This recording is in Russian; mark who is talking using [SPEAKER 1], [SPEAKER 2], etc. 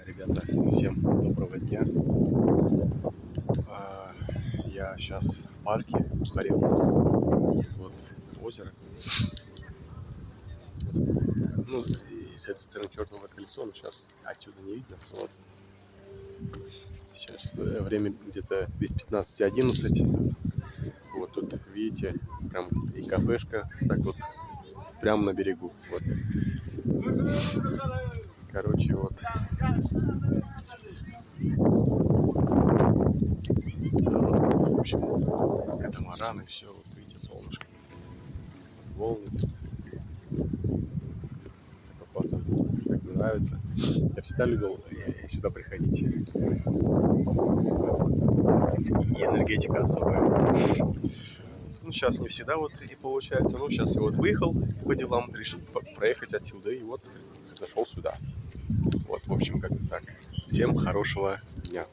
[SPEAKER 1] Ребята, всем доброго дня. Я сейчас в парке. В дворе у нас вот озеро. Ну, и с этой стороны Черного колесо, но сейчас отсюда не видно. Вот. Сейчас время где-то без 15:11. Вот тут, видите, прям и кафешка, так вот, прямо на берегу. Вот. Короче, вот. В общем, катамараны, все, вот видите, солнышко. Вот волны. Такой классный звук, как мне нравится. Я всегда любил сюда приходить. И энергетика особая. Ну, сейчас не всегда вот и получается. Ну, сейчас я вот выехал по делам, решил проехать отсюда и вот зашел сюда. Вот, в общем, как-то так. Всем хорошего дня.